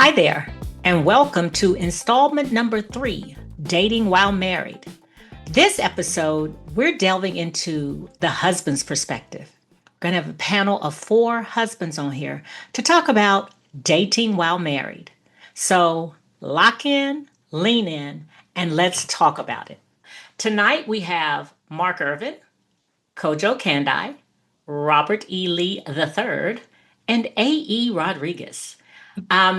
Hi there, and welcome to installment number 3, Dating While Married. This episode, we're delving into the husband's perspective. We're going to have a panel of 4 husbands on here to talk about dating while married. So lock in, lean in, and let's talk about it. Tonight we have Mark Irvin, Kojo Kandai, Robert E. Lee III, and A.E. Rodriguez.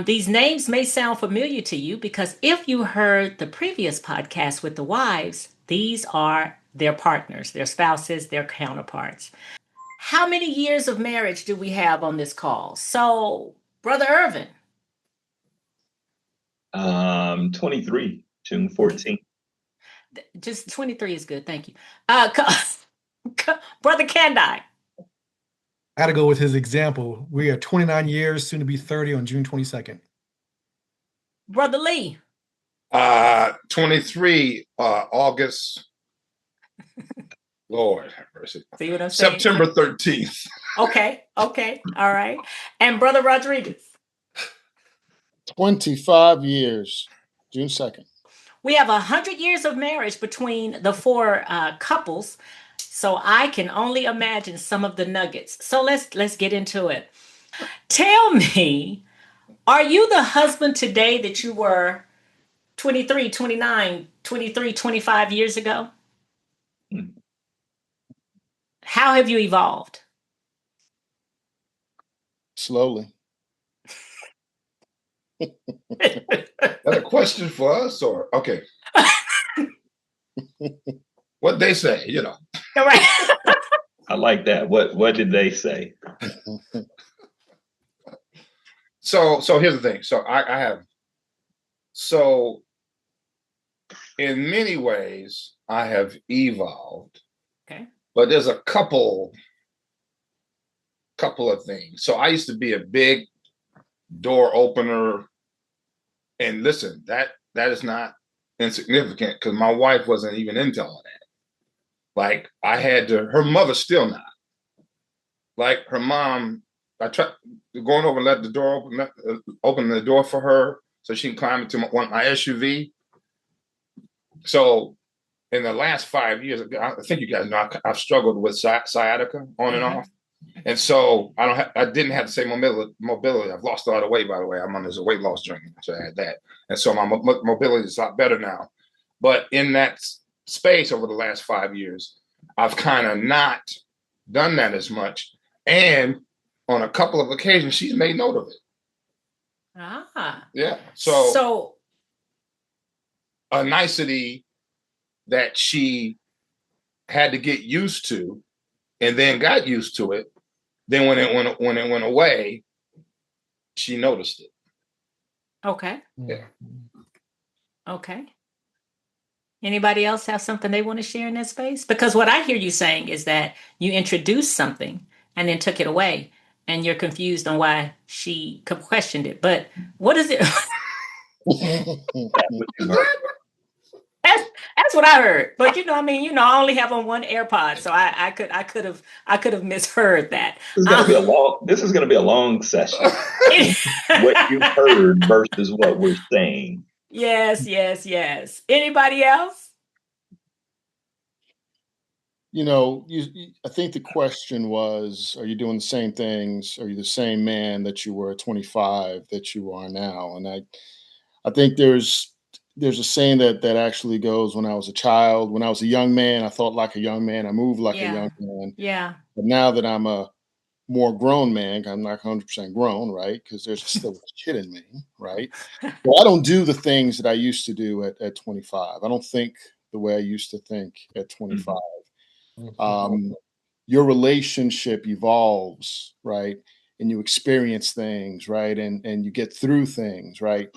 These names may sound familiar to you because if you heard the previous podcast with the wives, these are their partners, their spouses, their counterparts. How many years of marriage do we have on this call? So, Brother Irvin. 23, June 14th. Just 23 is good. Thank you. Brother Kandai. I got to go with his example. We are 29 years, soon to be 30 on June 22nd. Brother Lee. 23, August. Lord have mercy. See what I'm saying? September 13th. Okay. All right. And Brother Rodriguez. 25 years, June 2nd. We have 100 years of marriage between the 4 couples. So I can only imagine some of the nuggets. So let's get into it. Tell me, are you the husband today that you were 23, 29, 23, 25 years ago? How have you evolved? Slowly. That a question for us or okay? What they say, All right. I like that. What did they say? So here's the thing. So I have. So in many ways, I have evolved. Okay. But there's a couple of things. So I used to be a big door opener, and listen, that is not insignificant because my wife wasn't even into all that. Like I had to, her mother still not. Like her mom, I tried going over and let the door open the door for her so she can climb into my SUV. So in the last 5 years, I think you guys know I've struggled with sciatica on and off. And so I didn't have the same mobility. I've lost a lot of weight, by the way. I'm on this weight loss journey, so I had that. And so my mobility is a lot better now. But in that space over the last 5 years, I've kind of not done that as much. And on a couple of occasions, she's made note of it. Yeah. So a nicety that she had to get used to and then got used to it. Then when it went away, she noticed it. Okay. Yeah. Okay. Anybody else have something they want to share in that space? Because what I hear you saying is that you introduced something and then took it away, and you're confused on why she questioned it. But what is it? That's what I heard. But I only have on one AirPod, so I could have misheard that. This is going to be a long session. What you heard versus what we're saying. Yes. Anybody else? I think the question was, are you doing the same things? Are you the same man that you were at 25 that you are now? And I think there's a saying that actually goes, when I was a child, when I was a young man, I thought like a young man, I moved like a young man. Yeah. But now that I'm a more grown man, I'm not 100% grown, right? Because there's still a kid in me, right? Well, I don't do the things that I used to do at 25. I don't think the way I used to think at 25. Your relationship evolves, right? And you experience things, right? And you get through things, right?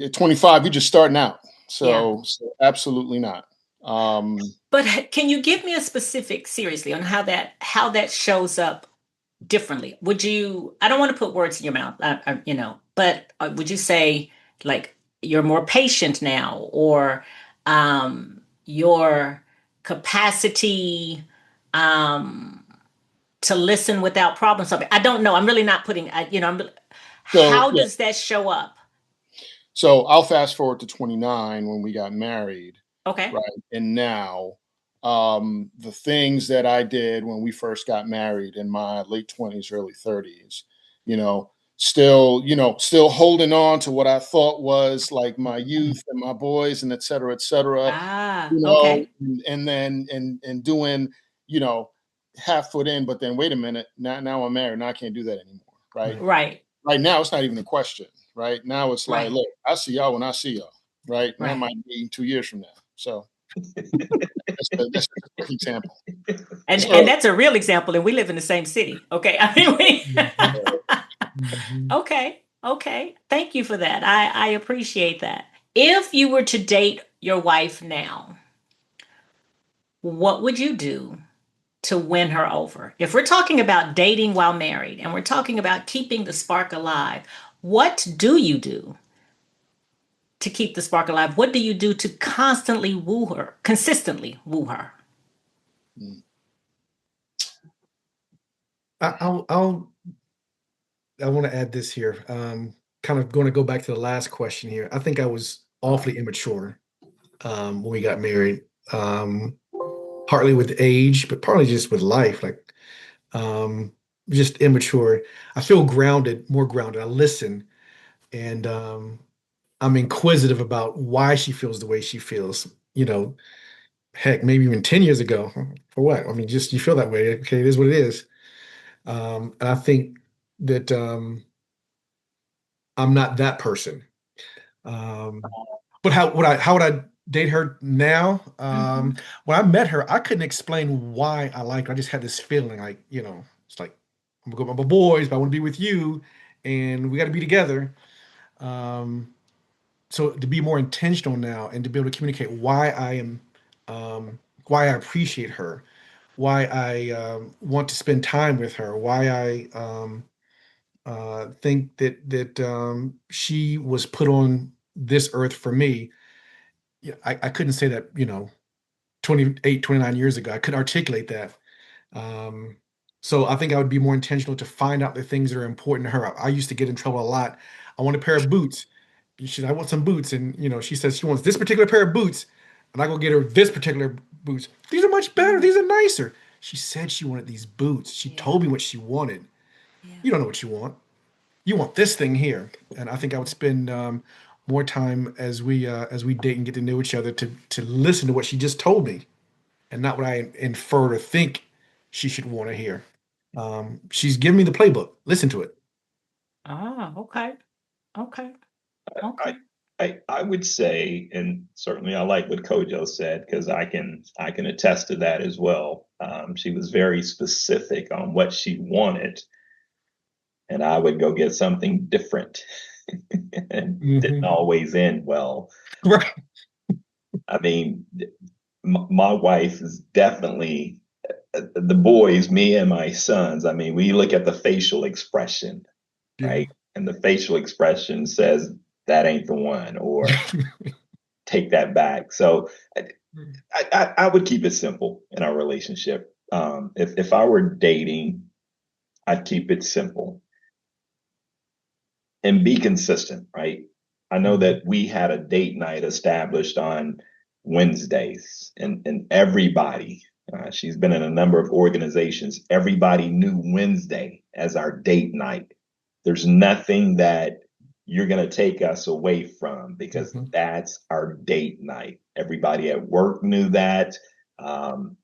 At 25, you're just starting out. So absolutely not. But can you give me a specific, seriously, on how that shows up differently? Would you? I don't want to put words in your mouth, but would you say like you're more patient now, or your capacity to listen without problem solving? I don't know. I'm really not putting. So, How yeah. does that show up? So I'll fast forward to 29 when we got married, Okay. right? And now, the things that I did when we first got married in my late 20s, early 30s, you know, still holding on to what I thought was like my youth and my boys and et cetera, et cetera, Ah, you know, okay. and then and doing, you know, half foot in, but then wait a minute, now I'm married, now I can't do that anymore, right? Right. Right now, it's not even a question. Right now, it's like, Right. look, I see y'all when I see y'all. Right, and that Right. might be 2 years from now. So that's a quick example. And So that's a real example, and we live in the same city. Okay. I mean, Mhm. okay. Okay. Thank you for that. I appreciate that. If you were to date your wife now, what would you do to win her over? If we're talking about dating while married and we're talking about keeping the spark alive, what do you do to keep the spark alive? What do you do to constantly woo her, consistently woo her? mm, I'll I want to add this here. Kind of going to go back to the last question here. I think I was awfully immature when we got married. Partly with age, but partly just with life. Like um, just immature. I feel grounded, more grounded. I listen, and I'm inquisitive about why she feels the way she feels. You know, heck, maybe even 10 years ago. For what? I mean, just you feel that way. Okay, it is what it is. And I think that I'm not that person. Um, but how would I date her now? Mhm. When I met her, I couldn't explain why I liked her. I just had this feeling like, it's like I'm gonna go with my boys, but I want to be with you, and we got to be together. Um, so to be more intentional now and to be able to communicate why I appreciate her, why I want to spend time with her, why I think that she was put on this earth for me. Yeah, I couldn't say that, 28, 29 years ago. I couldn't articulate that. Um, so I think I would be more intentional to find out the things that are important to her. I used to get in trouble a lot. I want a pair of boots. I want some boots. And, she says she wants this particular pair of boots. And I go get her this particular boots. These are much better. These are nicer. She said she wanted these boots. She Yeah. told me what she wanted. Yeah. You don't know what you want. You want this thing here. And I think I would spend more time as we date and get to know each other to listen to what she just told me and not what I infer or think she should want to hear. She's giving me the playbook. Listen to it. Ah, okay. Okay. I, Okay. I would say, and certainly I like what Kojo said because I can attest to that as well. She was very specific on what she wanted, and I would go get something different, and didn't Mhm. always end well. Right. I mean, my wife is definitely the boys, me and my sons. I mean, we look at the facial expression, Yeah. right? And the facial expression says that ain't the one, or take that back. So I would keep it simple in our relationship. If I were dating, I'd keep it simple and be consistent, right? I know that we had a date night established on Wednesdays, and everybody, she's been in a number of organizations, everybody knew Wednesday as our date night. There's nothing that you're going to take us away from because Mhm. that's our date night. Everybody at work knew that, um,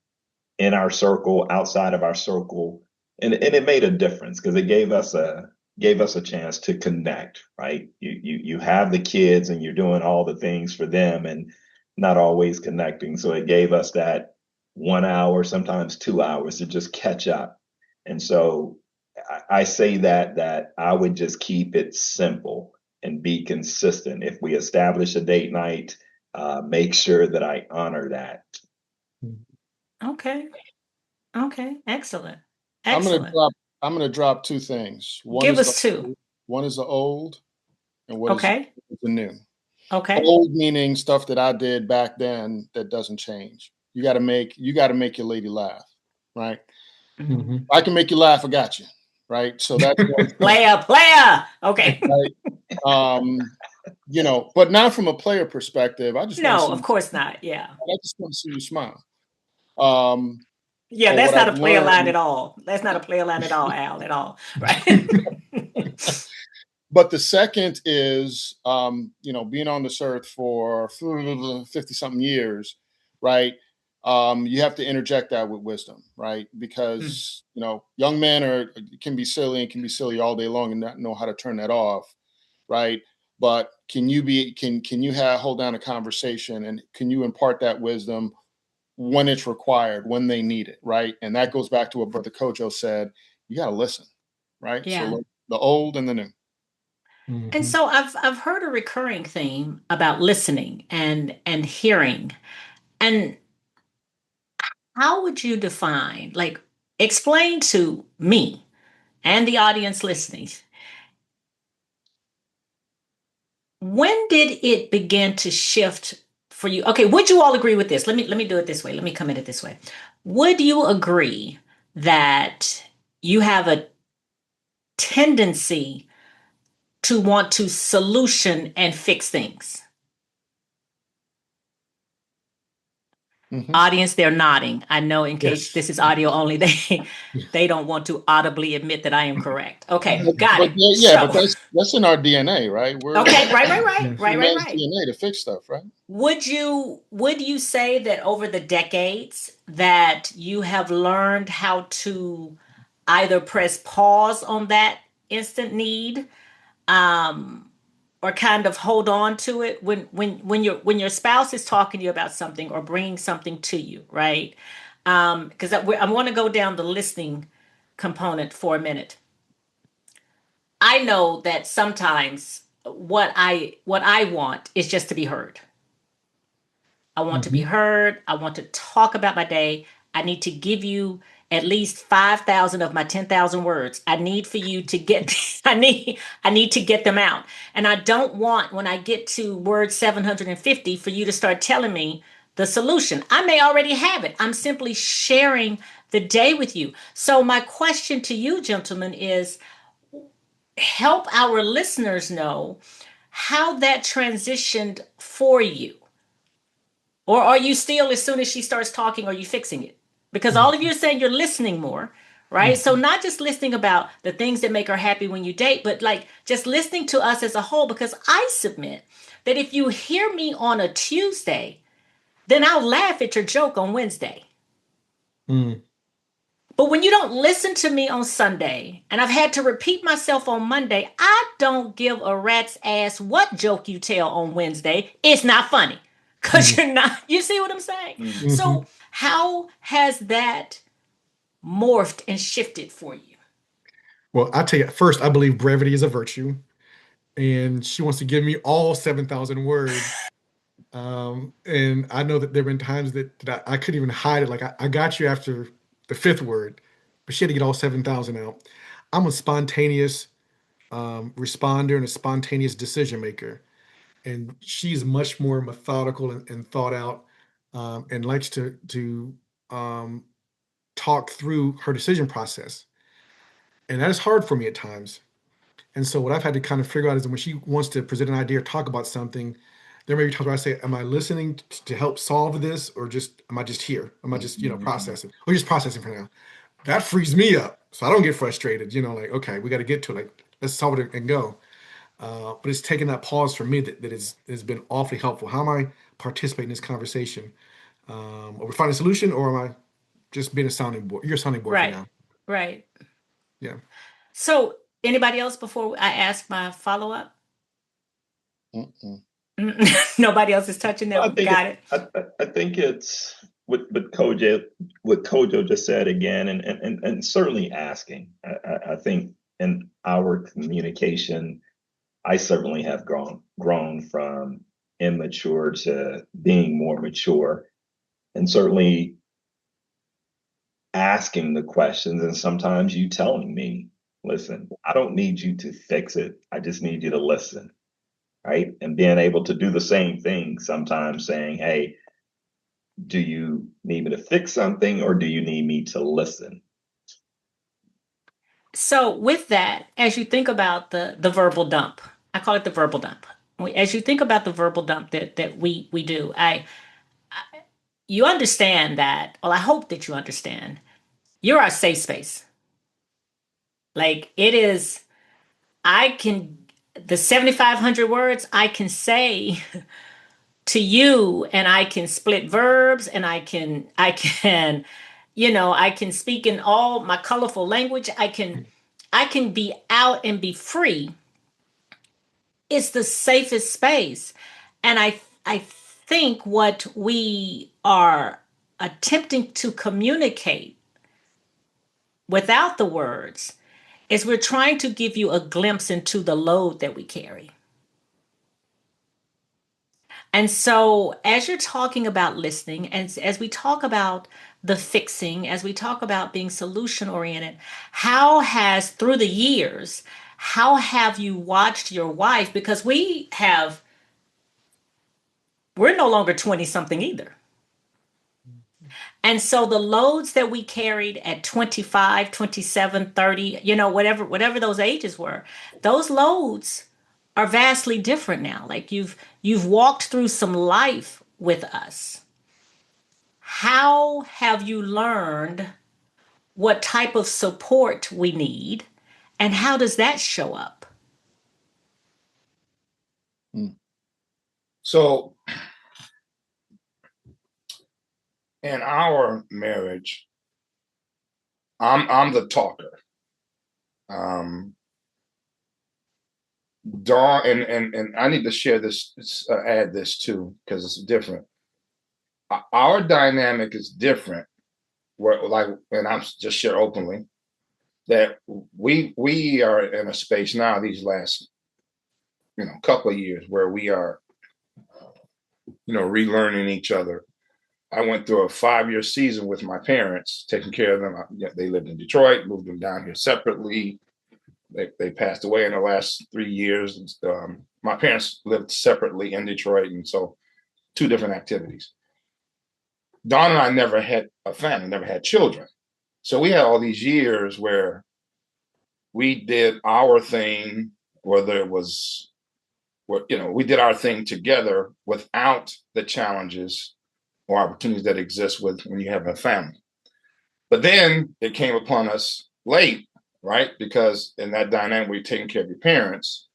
in our circle, outside of our circle, and it made a difference because it gave us a chance to connect, right? You have the kids and you're doing all the things for them and not always connecting. So it gave us that 1 hour, sometimes 2 hours to just catch up. And so I say that I would just keep it simple and be consistent. If we establish a date night, make sure that I honor that. Okay. Okay. Excellent. I'm gonna Excellent. drop. I'm gonna drop two things. Give us two. One is the old, and what is Okay. the new. Okay. Old meaning stuff that I did back then that doesn't change. You got to make your lady laugh, right? Mhm. Mhm. I can make you laugh. I got you. right? So that's one thing, Player. Okay. right? You know, but not from a player perspective. I just want to No, see of course not. Yeah. I just want to see you smile. Um, Yeah, but that's what not a I've player line at learned, all. That's not a player line at all, Al, at all. Right. but the second is, you know, being on this earth for 50 something years, right? You have to interject that with wisdom, right? Mm. Because, you know, young men can be silly and can be silly all day long and not know how to turn that off, right? But can you hold down a conversation, and can you impart that wisdom when it's required, when they need it, right? And that goes back to what Brother Kojo said. You got to listen, right? So Yeah. the old and the new. And Mhm. so I've heard a recurring theme about listening and hearing. And how would you define, like, explain to me and the audience listening, when did it begin to shift for you? Okay, would you all agree with this? Let me do it this way. Let me come at it this way. Would you agree that you have a tendency to want to solution and fix things? Mhm. Audience, they're nodding. I know in case Yes. this is audio only, they don't want to audibly admit that I am correct. Okay, But, got but it. yeah, but So, that's in our DNA, right? okay, right, Yes. Humanity's right. DNA to fix stuff, right? Would you say that over the decades that you have learned how to either press pause on that instant need, um, or kind of hold on to it when your spouse is talking to you about something or bringing something to you, right? Because I want to go down the listening component for a minute. I know that sometimes what I want is just to be heard. I want to be Mhm. heard. I want to talk about my day. I need to give you at least 5,000 of my 10,000 words. I need for you to get I need to get them out. And I don't want when I get to word 750 for you to start telling me the solution. I may already have it. I'm simply sharing the day with you. So my question to you gentlemen is, help our listeners know how that transitioned for you. Or are you still, as soon as she starts talking, are you fixing it? Because all of you are saying you're listening more, right? So Mhm. not just listening about the things that make her happy when you date, but like just listening to us as a whole. Because I submit that if you hear me on a Tuesday, then I'll laugh at your joke on Wednesday. Mm. But when you don't listen to me on Sunday, and I've had to repeat myself on Monday, I don't give a rat's ass what joke you tell on Wednesday. It's not funny. Because Mm. you're not, you see what I'm saying? Mm. So, Mhm. how has that morphed and shifted for you? Well, I tell you, first, I believe brevity is a virtue, and she wants to give me all 7,000 words. And I know that there have been times that I couldn't even hide it. Like I got you after the fifth word, but she had to get all 7,000 out. I'm a spontaneous responder and a spontaneous decision maker, and she's much more methodical and thought out, and likes to um, talk through her decision process, and that is hard for me at times. And so what I've had to kind of figure out is that when she wants to present an idea or talk about something, there may be times where I say, "Am I listening to help solve this, or just am I just here? Am I just processing, or just processing for now?" That frees me up, so I don't get frustrated. Like, okay, we got to get to it. Like, let's solve it and go. But it's taking that pause for me that has been awfully helpful. How am I participating in this conversation? Are we finding a solution, or am I just being a sounding board? You're a sounding board for Right, now. right. Yeah. So, anybody else before I ask my follow up? Mm-mm. Nobody else is touching I that. think Got it. I think it's what Kojo just said again, and certainly asking. I think in our communication, I certainly have grown from immature to being more mature, and certainly asking the questions, and sometimes you telling me, listen, I don't need you to fix it. I just need you to listen, right? And being able to do the same thing sometimes, saying, hey, do you need me to fix something, or do you need me to listen? So with that, as you think about the verbal dump, I call it the verbal dump. As you think about the verbal dump that we do, you understand that, well, I hope that you understand, you're our safe space. Like it is, I can, the 7,500 words I can say to you, and I can split verbs, and I can, I can speak in all my colorful language. I can be out and be free. It's the safest space. And I think what we are attempting to communicate without the words is we're trying to give you a glimpse into the load that we carry. And so, as you're talking about listening, and as we talk about the fixing, as we talk about being solution oriented, through the years, how have you watched your wife? Because we're no longer 20 something either. And so the loads that we carried at 25, 27, 30, whatever those ages were, those loads are vastly different now. Like you've walked through some life with us. How have you learned what type of support we need, and how does that show up? So in our marriage, I'm the talker. Dawn, and I need to share this, add this too, because it's different. Our dynamic is different. And I'm just share openly that we are in a space now these last couple of years where we are relearning each other. I went through a 5-year season with my parents, taking care of them. They lived in Detroit, moved them down here separately. They passed away in the last 3 years. My parents lived separately in Detroit, and so 2 different activities. Dawn and I never had a family, never had children. So we had all these years where we did our thing, whether it was, we did our thing together without the challenges or opportunities that exist when you have a family. But then it came upon us late, right? Because in that dynamic, where you're taking care of your parents,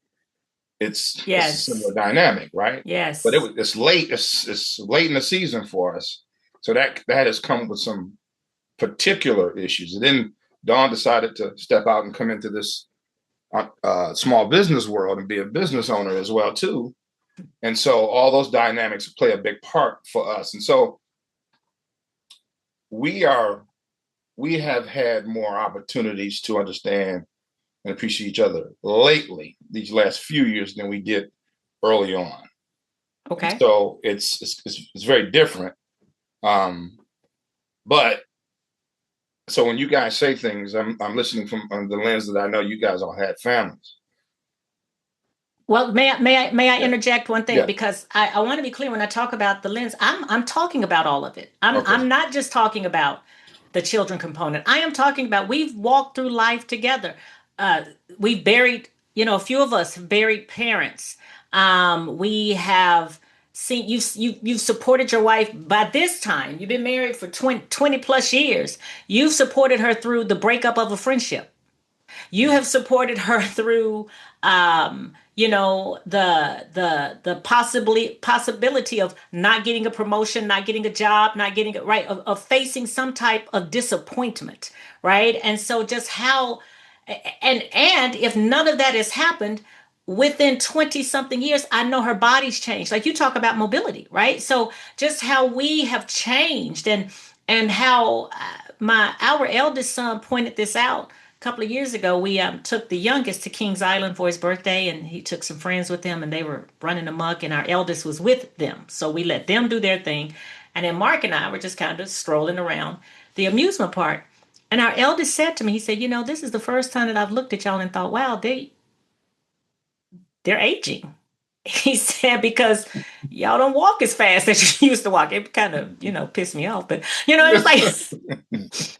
it's a similar dynamic, right? Yes. But it's late. It's late in the season for us. So that has come with some particular issues. And then Dawn decided to step out and come into this small business world and be a business owner as well too. And so all those dynamics play a big part for us. And so we have had more opportunities to understand and appreciate each other lately, these last few years, than we did early on. Okay. And so it's very different. But so when you guys say things, I'm listening from the lens that I know you guys all had families. Well, may I interject one thing? Yeah. Because I want to be clear when I talk about the lens, I'm talking about all of it. I'm not just talking about the children component. I am talking about, we've walked through life together. We've buried, a few of us have buried parents. We have seen you've supported your wife. By this time, you've been married for 20 plus years. You've supported her through the breakup of a friendship. You have supported her through, the possibility of not getting a promotion, not getting a job, not getting it right, of facing some type of disappointment, right? And so just how, and if none of that has happened within 20 something years, I know her body's changed. Like you talk about mobility, right? So just how we have changed, and how our eldest son pointed this out. A couple of years ago, we took the youngest to Kings Island for his birthday, and he took some friends with him, and they were running amok, and our eldest was with them. So we let them do their thing. And then Mark and I were just kind of strolling around the amusement park. And our eldest said to me, he said, this is the first time that I've looked at y'all and thought, wow, they're aging. he said, because y'all don't walk as fast as you used to walk. It kind of, pissed me off. But, it was like,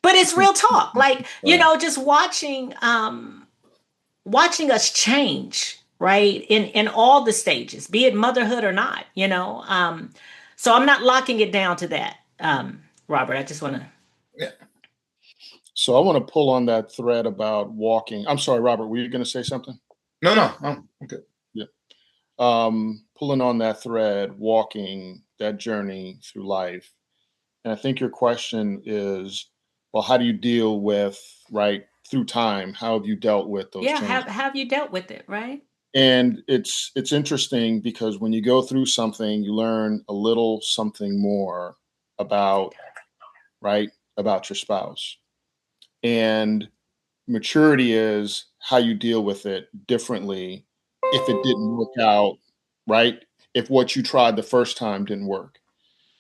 but it's real talk. Like, just watching us change, right? In all the stages, be it motherhood or not. So I'm not locking it down to that. Robert, I just want to. Yeah. So I want to pull on that thread about walking. I'm sorry, Robert, were you going to say something? No, okay. Yeah. Pulling on that thread, walking that journey through life. And I think your question is, well, how do you deal with, right, through time? How have you dealt with those changes? Have you dealt with it, right? And it's interesting because when you go through something, you learn a little something more about your spouse. And maturity is how you deal with it differently if it didn't work out, right? If what you tried the first time didn't work,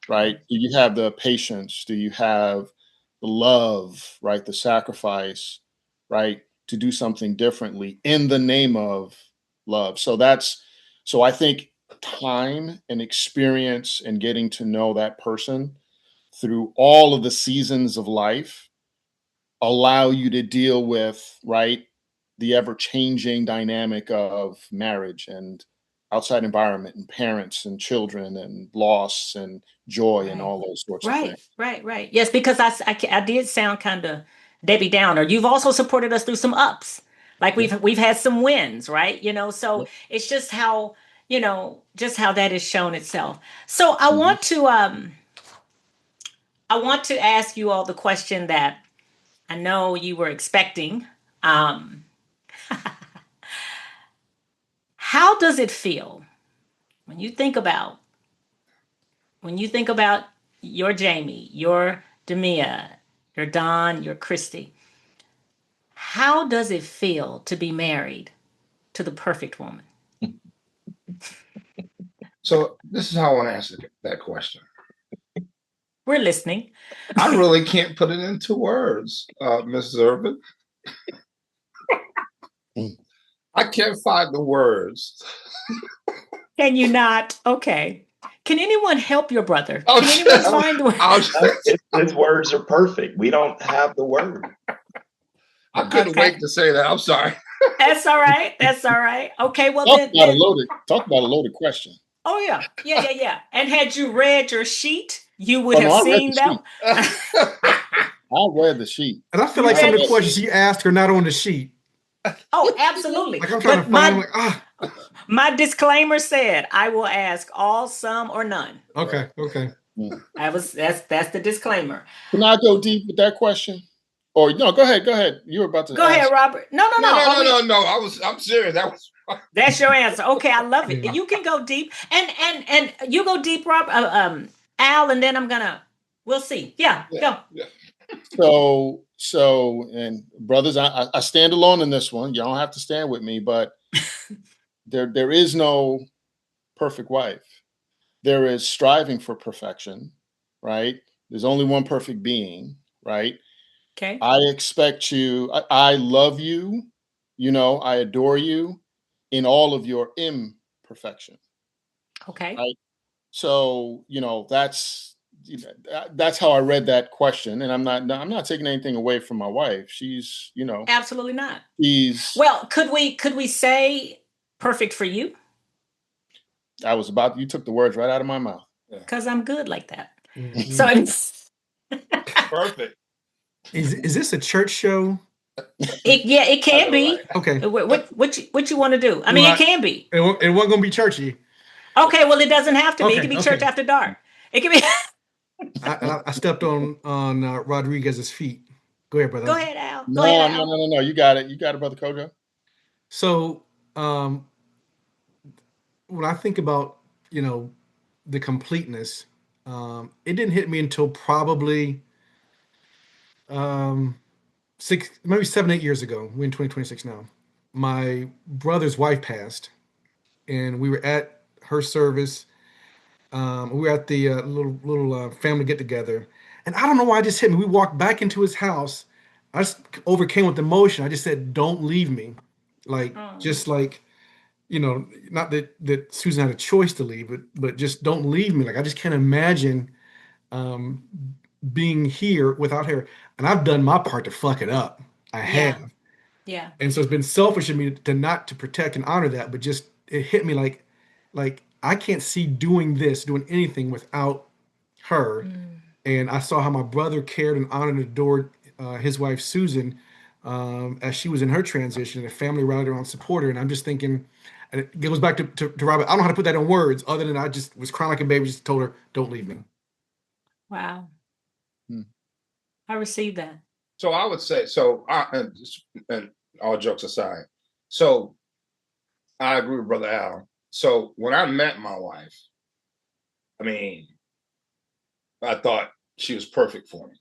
right? Do you have the patience? Do you have the love, right? The sacrifice, right? To do something differently in the name of love. So I think time and experience and getting to know that person through all of the seasons of life allow you to deal with, right, the ever-changing dynamic of marriage and outside environment and parents and children and loss and joy and all those sorts of things. Right. Yes, because I did sound kind of Debbie Downer. You've also supported us through some ups. Like we've had some wins, right? So it's just how, that has shown itself. So I want to ask you all the question that I know you were expecting. How does it feel when you think about your Jamie, your Demia, your Don, your Christy? How does it feel to be married to the perfect woman? So this is how I want to answer that question. We're listening. I really can't put it into words, Mrs. Irvin. I can't find the words. Can you not? Okay. Can anyone help your brother? Can anyone find the words? His words are perfect. We don't have the word. I couldn't wait to say that. I'm sorry. That's all right. Okay, well Talk about a loaded question. Oh yeah. And had you read your sheet, you would have seen them. I read the sheet. And I feel like some of the questions you asked are not on the sheet. Oh, absolutely. Like I'm trying to find my disclaimer said I will ask all, some, or none. Okay. That's the disclaimer. Can I go deep with that question? Or no, go ahead. You were about to go ahead, Robert. No. I'm serious. That's your answer. Okay, I love it. You can go deep, and you go deep, Rob, Al, and then we'll see. Yeah. Go. Yeah. So, and brothers, I stand alone in this one. You don't have to stand with me, but there is no perfect wife. There is striving for perfection, right? There's only one perfect being, right? Okay. I expect you. I love you. I adore you in all of your imperfection. Okay. Right? So, that's how I read that question. And I'm not taking anything away from my wife. She's, absolutely not. Well, could we say perfect for you? You took the words right out of my mouth. Because I'm good like that. Mm-hmm. So it's perfect. Is this a church show? It can be. Right. Okay. What you want to do? I mean, it can be. It wasn't going to be churchy. Okay, well, it doesn't have to be. It can be church after dark. It can be. I stepped on Rodriguez's feet. Go ahead, brother. Go ahead, Al. No. You got it, Brother Kojo. So, when I think about the completeness, it didn't hit me until probably 7, 8 years ago. We're in 2026 now. My brother's wife passed, and we were at her service. We were at the little family get together, and I don't know why it just hit me. We walked back into his house. I just overcame with emotion. I just said, "Don't leave me," not that Susan had a choice to leave, but just don't leave me. Like I just can't imagine um, being here without her. And I've done my part to fuck it up. I Yeah. have. Yeah. And so it's been selfish of me to not to protect and honor that, but just it hit me like I can't see doing anything without her. Mm. And I saw how my brother cared and honored and adored his wife Susan as she was in her transition, and the family rallied around to support her. And I'm just thinking, and it goes back to Robert. I don't know how to put that in words, other than I just was crying like a baby, just told her, "Don't leave me." Wow. Hmm. I received that. So I would say, and all jokes aside, so I agree with Brother Al. So when I met my wife, I mean, I thought she was perfect for me.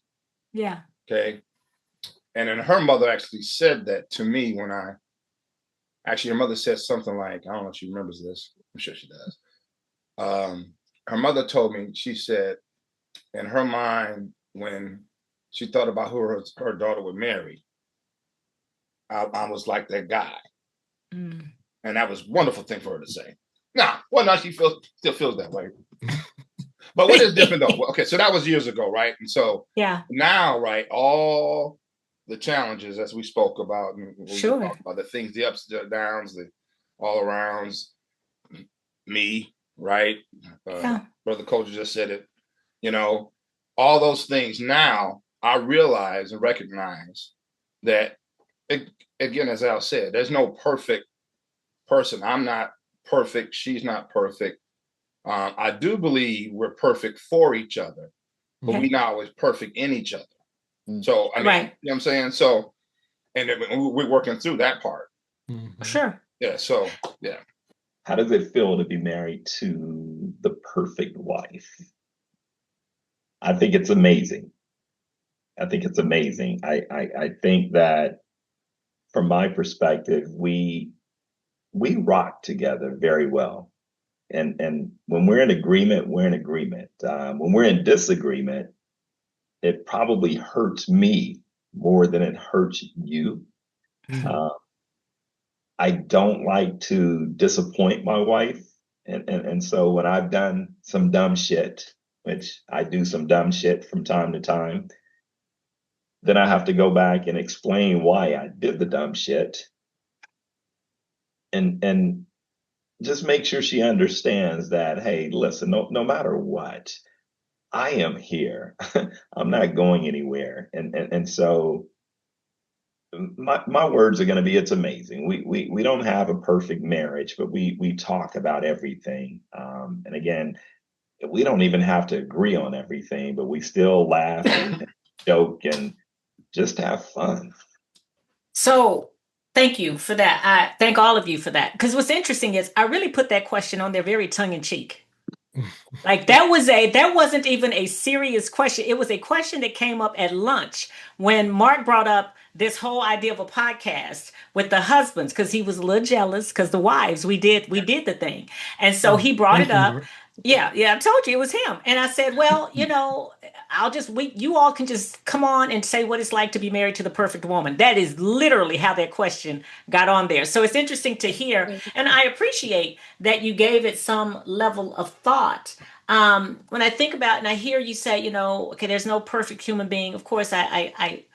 Yeah. Okay. And then her mother actually said that to me her mother said something like, I don't know if she remembers this. I'm sure she does. Her mother told me, she said, in her mind, when she thought about who her daughter would marry, I was like that guy. Mm. And that was a wonderful thing for her to say. Now, whether or not she still feels that way. But what is different though? Okay, so that was years ago, right? And so Yeah. now, right, all the challenges as we spoke about, and we Sure. talked about the things, the ups, the downs, the all arounds, me, right? Yeah. Brother Coach just said it, all those things now I realize and recognize that, again, as Al said, there's no perfect person. I'm not perfect. She's not perfect. I do believe we're perfect for each other, but Okay. we're not always perfect in each other. Mm. So, I mean, Right. you know what I'm saying? So, and then we're working through that part. Mhm. Sure. Yeah. So, yeah. How does it feel to be married to the perfect wife? I think it's amazing. I think it's amazing. I think that from my perspective, we rock together very well. And when we're in agreement, we're in agreement. When we're in disagreement, it probably hurts me more than it hurts you. Mhm. Uh, I don't like to disappoint my wife. And so when I've done some dumb shit, which I do some dumb shit from time to time, then I have to go back and explain why I did the dumb shit and just make sure she understands that, hey, listen, no matter what, I am here. I'm not going anywhere. And so my words are going to be, it's amazing. We don't have a perfect marriage, but we talk about everything. And again, we don't even have to agree on everything, but we still laugh and joke and just have fun. So thank you for that. I thank all of you for that. Because what's interesting is I really put that question on there very tongue in cheek. Like that wasn't even a serious question. It was a question that came up at lunch when Mark brought up this whole idea of a podcast with the husbands because he was a little jealous because the wives we did the thing. And so Oh, he brought thank it you, up. Mark. Yeah, yeah, I told you it was him. And I said, well, you all can just come on and say what it's like to be married to the perfect woman. That is literally how that question got on there. So it's interesting to hear. And I appreciate that you gave it some level of thought. When I think about and I hear you say, okay, there's no perfect human being. Of course, I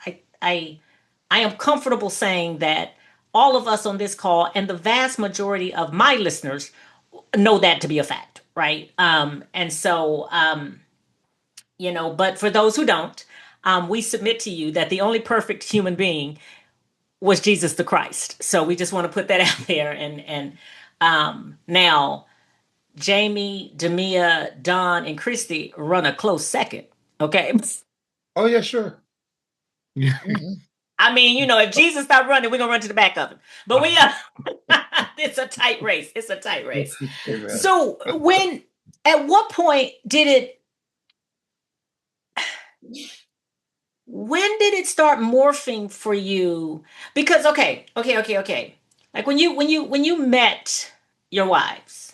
am comfortable saying that all of us on this call and the vast majority of my listeners know that to be a fact, right? And so, but for those who don't, we submit to you that the only perfect human being was Jesus the Christ. So we just want to put that out there. And now Jamie, Demia, Don, and Christy run a close second. Okay. Oh, yeah, sure. Yeah. Mhm. I mean, if Jesus stopped running, we're gonna run to the back of him. But it's a tight race. It's a tight race. Amen. So at what point when did it start morphing for you? Because okay. Like when you met your wives,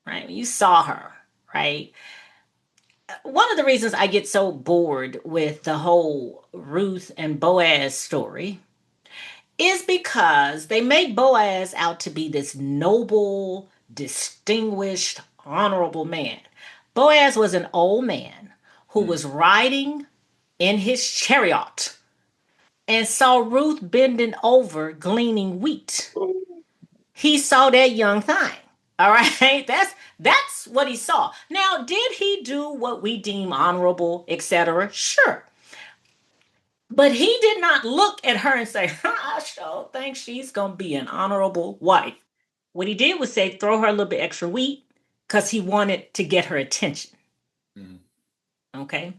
right? When you saw her, right? One of the reasons I get so bored with the whole Ruth and Boaz story is because they make Boaz out to be this noble, distinguished, honorable man. Boaz was an old man who was riding in his chariot and saw Ruth bending over gleaning wheat. He saw that young thing. All right, that's what he saw. Now, did he do what we deem honorable, etc.? Sure. But he did not look at her and say, I sure think she's going to be an honorable wife. What he did was say, throw her a little bit extra wheat because he wanted to get her attention. Mm. Okay.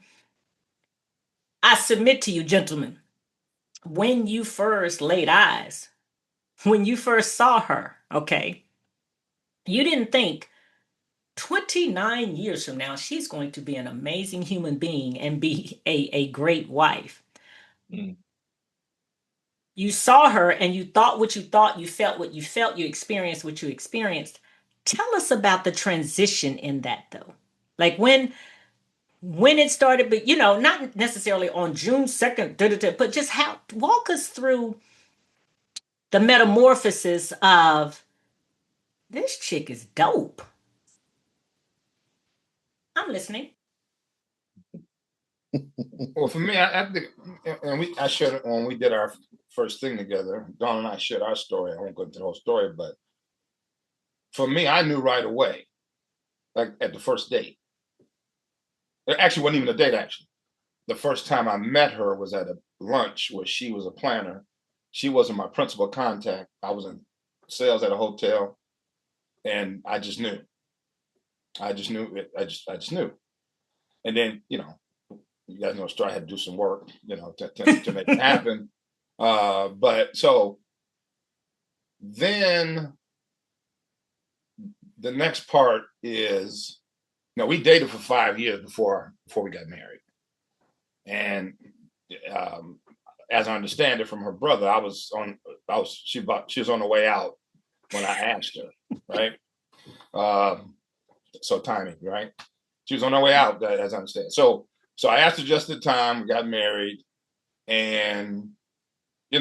I submit to you, gentlemen, when you first laid eyes, when you first saw her, okay, you didn't think 29 years from now, she's going to be an amazing human being and be a great wife. Mm. You saw her and you thought what you thought, you felt what you felt, you experienced what you experienced. Tell us about the transition in that though. Like when it started, but not necessarily on June 2nd, but just how walk us through the metamorphosis of this chick is dope. I'm listening. Well, for me, I think, and I shared it when we did our first thing together. Dawn and I shared our story. I won't go into the whole story, but for me, I knew right away, like at the first date. It actually wasn't even a date, actually. The first time I met her was at a lunch where she was a planner. She wasn't my principal contact. I was in sales at a hotel, and I just knew. I just knew it. I just knew. And then, you guys know, I had to do some work, to make it happen. But so then the next part is, we dated for 5 years before we got married. And as I understand it from her brother, she was on the way out when I asked her, right? So timing, right? She was on her way out, as I understand. So I asked her just the time, we got married, and we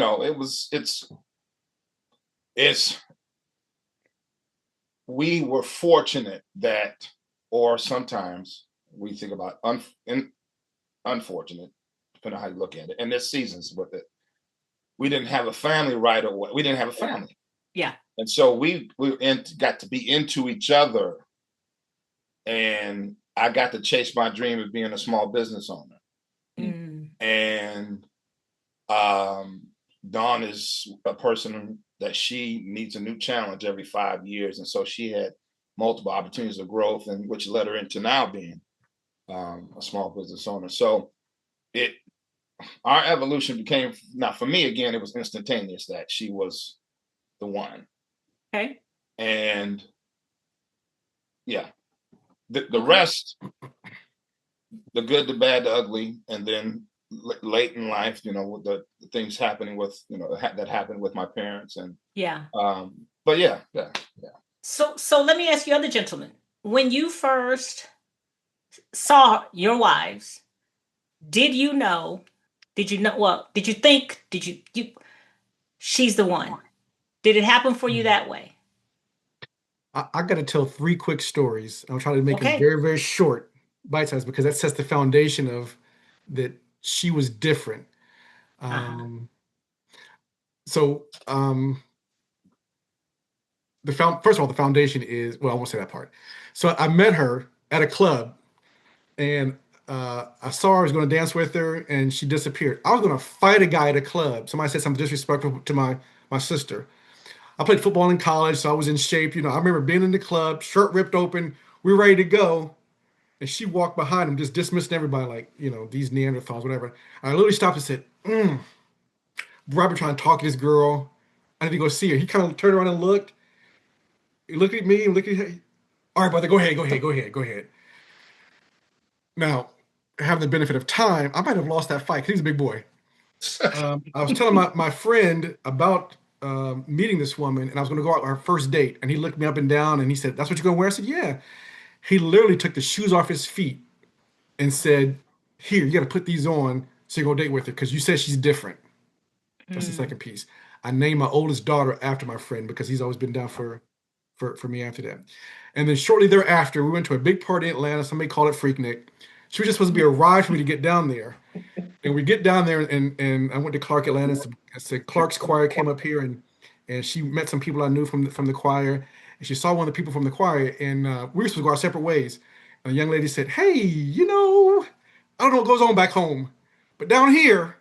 were fortunate that, or sometimes we think about unfortunate, depending on how you look at it. And there's seasons with it. We didn't have a family right away. We didn't have a family. Yeah. And so we got to be into each other, and I got to chase my dream of being a small business owner. Mm. And Dawn is a person that she needs a new challenge every 5 years. And so she had multiple opportunities of growth, and which led her into now being a small business owner. So our evolution became, now for me, again, it was instantaneous that she was the one. Okay. And yeah, the rest, the good, the bad, the ugly, and then late in life, the things happening with, that happened with my parents, and yeah. But yeah. So let me ask you, other gentlemen, when you first saw your wives, did you think, she's the one? Did it happen for you that way? I got to tell 3 quick stories. I'll try to make Okay. them very, very short, bite-sized, because that sets the foundation of that she was different. So first of all, the foundation is, well, I won't say that part. So I met her at a club, and I saw her, I was going to dance with her, and she disappeared. I was going to fight a guy at a club. Somebody said something disrespectful to my sister. I played football in college, so I was in shape. I remember being in the club, shirt ripped open, we were ready to go. And she walked behind him, just dismissing everybody like, these Neanderthals, whatever. I literally stopped and said, Robert trying to talk to this girl. I need to go see her. He kind of turned around and looked. He looked at me and looked at her. All right, brother, go ahead. Now, having the benefit of time, I might have lost that fight because he's a big boy. I was telling my friend about meeting this woman, and I was going to go out on our first date. And he looked me up and down, and he said, "That's what you're going to wear?" I said, "Yeah." He literally took the shoes off his feet and said, "Here, you got to put these on so you go date with her because you said she's different." That's the second piece. I named my oldest daughter after my friend because he's always been down for me after that. And then shortly thereafter, we went to a big party in Atlanta. Somebody called it Freaknik. She was just supposed to be a ride for me to get down there. And we get down there, and I went to Clark Atlanta. So I said Clark's choir came up here, and she met some people I knew from the choir, and she saw one of the people from the choir, and we were supposed to go our separate ways. And a young lady said, "Hey, I don't know what goes on back home, but down here,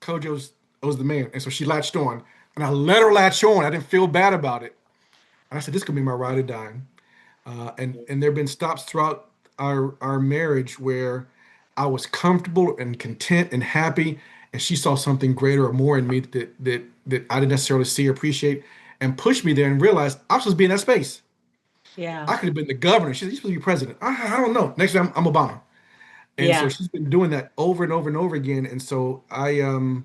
Kojo's was the man." And so she latched on, and I let her latch on. I didn't feel bad about it. And I said, "This could be my ride or die." And there have been stops throughout our marriage where I was comfortable and content and happy, and she saw something greater or more in me that I didn't necessarily see or appreciate, and pushed me there and realized I was supposed to be in that space. Yeah. I could have been the governor. She's supposed to be president. I don't know. Next time I'm Obama. And so Yeah. she's been doing that over and over and over again. And so I don't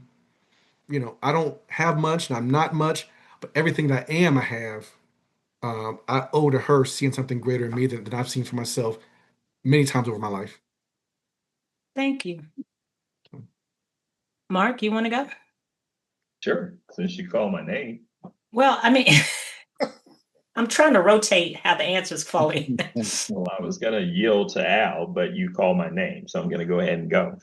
have much and I'm not much, but everything that I am, I have. I owe to her seeing something greater in me than I've seen for myself many times over my life. Thank you. Mark, you want to go? Sure. Since you called my name. Well, I mean, I'm trying to rotate how the answers flow in. Well, I was going to yield to Al, but you called my name, so I'm going to go ahead and go.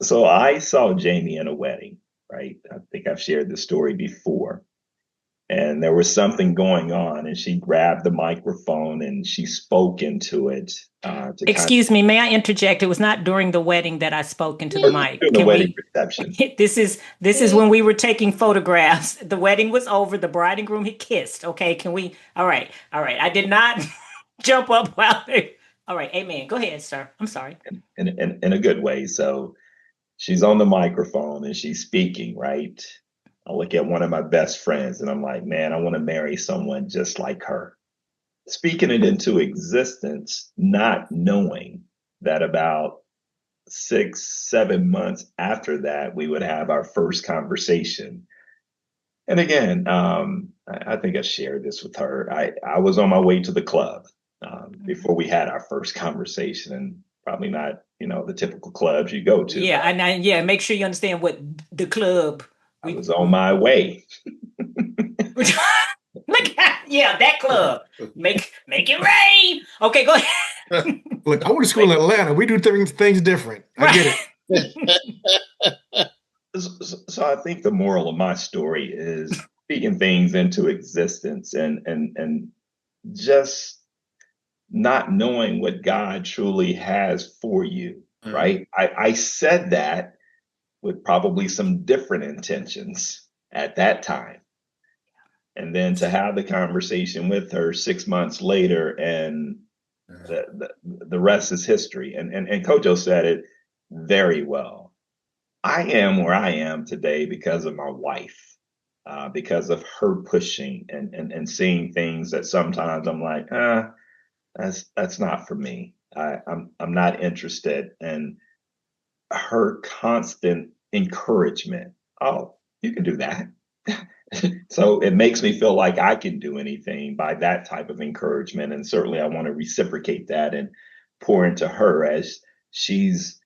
So I saw Jamie in a wedding, right? I think I've shared this story before. And there was something going on, and she grabbed the microphone and she spoke into it. Excuse me, may I interject? It was not during the wedding that I spoke into the mic. During the wedding reception. This is when we were taking photographs. The wedding was over. The bride and groom had kissed. Okay, can we? All right. I did not jump up while they. All right, amen. Go ahead, sir. I'm sorry. In a good way. So she's on the microphone and she's speaking, right? I look at one of my best friends and I'm like, man, I want to marry someone just like her. Speaking it into existence, not knowing that about 6-7 months after that, we would have our first conversation. And again, I think I shared this with her. I was on my way to the club before we had our first conversation, and probably not, the typical clubs you go to. Yeah, and make sure you understand what the club. I was on my way. That club. Make it rain. Okay, go ahead. Look, I went to school in Atlanta. We do things different. I get it. So I think the moral of my story is speaking things into existence and just not knowing what God truly has for you, right? I said that with probably some different intentions at that time. And then to have the conversation with her 6 months later, and the rest is history. And Kojo said it very well. I am where I am today because of my wife, because of her pushing and seeing things that sometimes I'm like, that's not for me. I'm not interested. And her constant encouragement. Oh, you can do that. So it makes me feel like I can do anything by that type of encouragement. And certainly I want to reciprocate that and pour into her as she's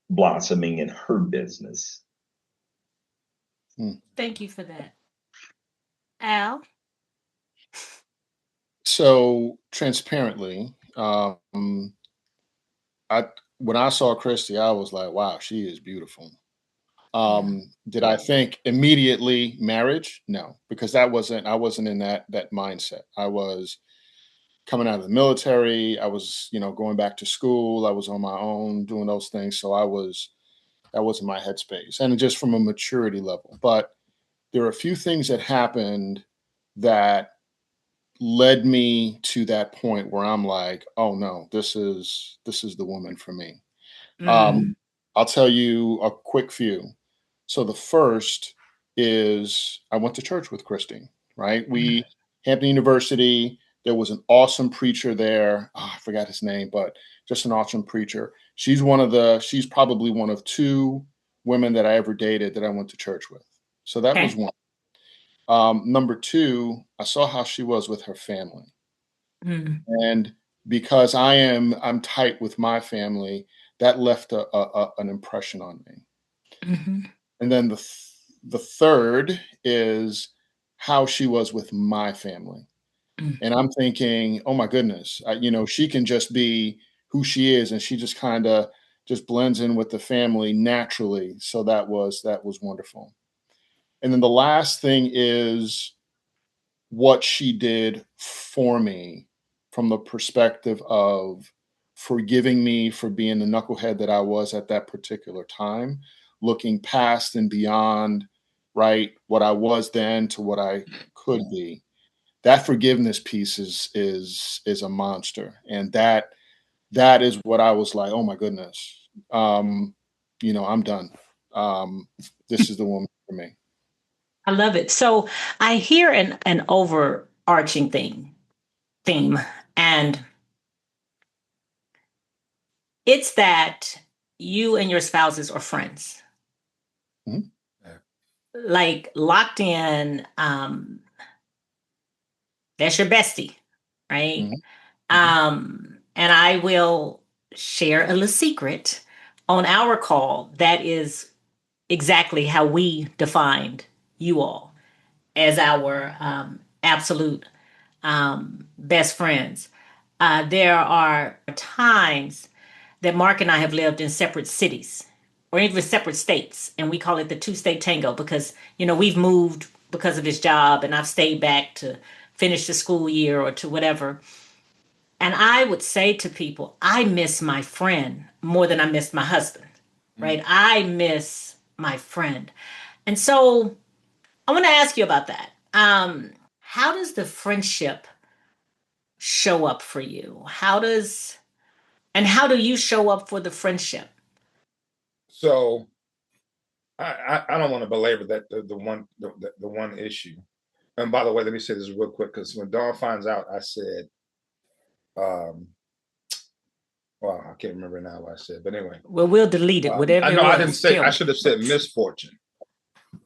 blossoming in her business. Thank you for that. Al? So transparently, when I saw Christy, I was like, wow, she is beautiful. Did I think immediately marriage? No, because I wasn't in that mindset. I was coming out of the military. I was, going back to school. I was on my own doing those things. So that wasn't my headspace, and just from a maturity level. But there are a few things that happened that led me to that point where I'm like, oh no, this is the woman for me. I'll tell you a quick few. So the first is I went to church with Christy, right? Hampton University, there was an awesome preacher there. Oh, I forgot his name, but just an awesome preacher. She's probably one of two women that I ever dated that I went to church with. So that was one. Number two, I saw how she was with her family. And because I'm tight with my family, that left an impression on me. Mhm. And then the third is how she was with my family. Mm. And I'm thinking, oh my goodness, she can just be who she is, and she just kind of just blends in with the family naturally. So that was wonderful. And then the last thing is what she did for me from the perspective of forgiving me for being the knucklehead that I was at that particular time, looking past and beyond, right, what I was then to what I could be. That forgiveness piece is a monster, and that is what I was like, oh my goodness, I'm done. This is the woman for me. I love it. So I hear an overarching theme, and it's that you and your spouses are friends, Mhm. like locked in. That's your bestie, right? Mhm. And I will share a little secret on our call. That is exactly how we defined you all as our absolute best friends. There are times that Mark and I have lived in separate cities or even separate states, and we call it the two-state tango because we've moved because of his job, and I've stayed back to finish the school year or to whatever. And I would say to people, I miss my friend more than I miss my husband, right? I miss my friend. And so I want to ask you about that. How does the friendship show up for you? How do you show up for the friendship? So I don't want to belabor that the one issue. And by the way, let me say this real quick because when Dawn finds out, I said, well, I can't remember now what I said, but anyway, Well, we'll delete it, whatever I it know I was. didn't say. Tell I me. should have said misfortune.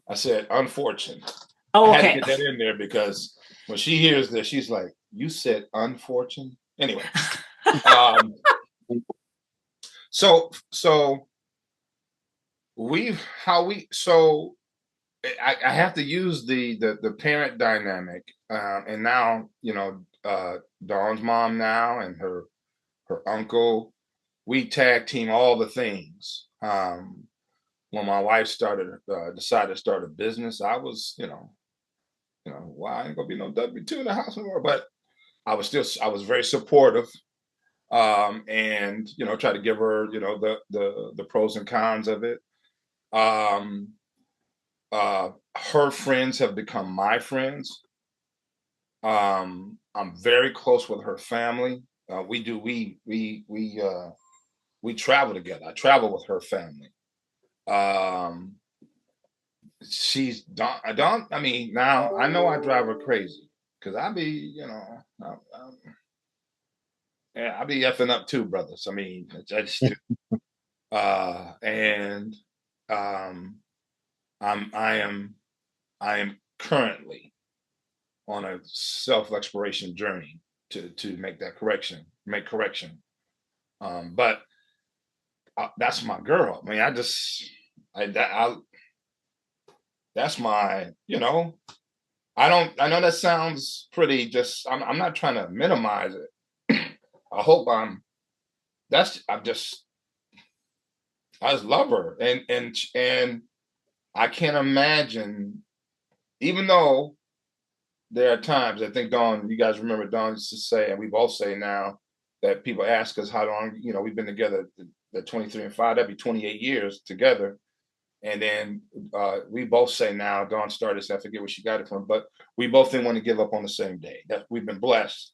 I said unfortunate. Oh, I had okay. to get that in there because when she hears this, she's like, "You said unfortunate." Anyway, so I have to use the parent dynamic, and now Dawn's mom now and her uncle, we tag team all the things. When my wife decided to start a business, I was well, I ain't gonna be no W-2 in the house anymore, but I was very supportive, and try to give her the pros and cons of it. Um, her friends have become my friends. I'm very close with her family. We travel together. I travel with her family. She's done. I don't. I mean, now I know I drive her crazy because I be, yeah, I be effing up too, brothers. I mean, I just do. And I am currently on a self-exploration journey to make correction. But that's my girl. I mean, that's my, I know that sounds pretty I'm not trying to minimize it. I hope I just love her. And I can't imagine, even though there are times, I think Dawn, you guys remember Dawn used to say, and we both say now that people ask us how long, we've been together, the 23 and 5, that'd be 28 years together. And then we both say now, Dawn started, I forget where she got it from, but we both didn't want to give up on the same day. That we've been blessed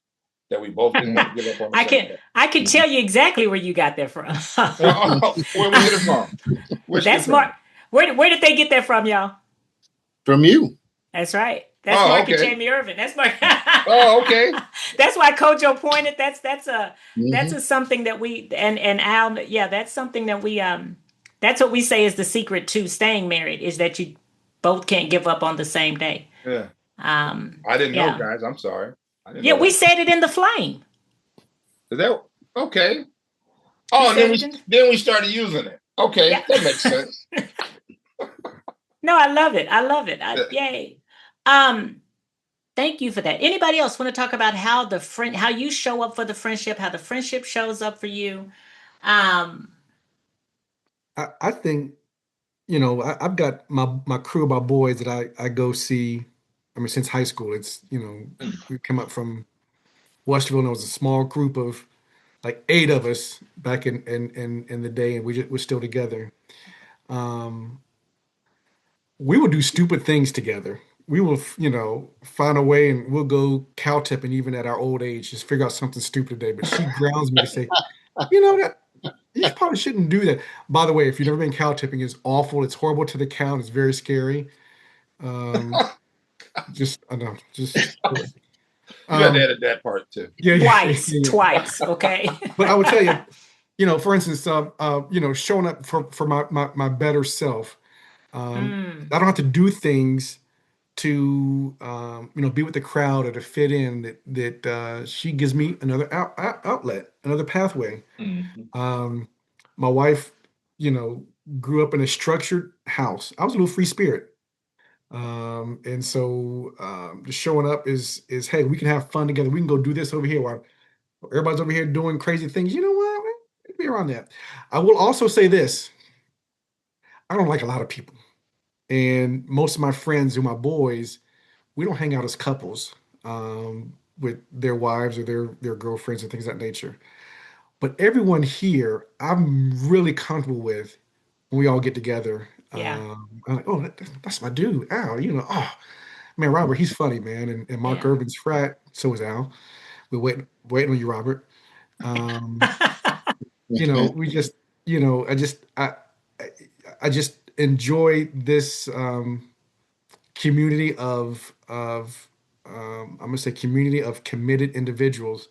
that we both didn't want to give up on the same day. I can tell you exactly where you got that from. Where we get it from? That's Mark. Where did they get that from, y'all? From you. That's right. That's Mark and Jamie Irvin. That's Mark. Oh, okay. That's why Kojo pointed. That's a something that we and Al. Yeah, that's something that we That's what we say is the secret to staying married is that you both can't give up on the same day. Yeah. I didn't know, guys. I'm sorry. We said it in the flame. Is that okay? Oh, You and said it? then we started using it. Okay, Yeah. that makes sense. No, I love it. I love it. Yeah. Yay. Thank you for that. Anybody else want to talk about how you show up for the friendship, how the friendship shows up for you? Um, I think, I've got my crew, my boys that I go see. I mean, since high school, it's, we come up from Westerville, and it was a small group of like 8 of us back in the day, and we're still together. Um, we will do stupid things together. We will, find a way, and we'll go cow tipping even at our old age, just figure out something stupid today. But she grounds me to say, that you probably shouldn't do that. By the way, if you've never been cow tipping, it's awful. It's horrible to the cow. And it's very scary. Um, I know, You got to um, edit that part too. yeah, yeah, yeah. twice. Okay. But I would tell you, for instance, showing up for my better self. Mm, I don't have to do things to be with the crowd or to fit in. That she gives me another outlet, another pathway. Mhm. My wife, you know, grew up in a structured house. I was a little free spirit. And so just showing up is hey, we can have fun together. We can go do this over here while everybody's over here doing crazy things. You know what? Be around that. I will also say this. I don't like a lot of people. And most of my friends who are my boys, we don't hang out as couples with their wives or their girlfriends and things of that nature. But everyone here, I'm really comfortable with when we all get together. yeah. I'm like, oh, that's my dude, Al. Oh man, Robert, he's funny, man. And Mark Yeah. Irvin's frat, so is Al. We're waiting on you, Robert. Um, we just, I I just enjoy this community of I'm gonna say community of committed individuals,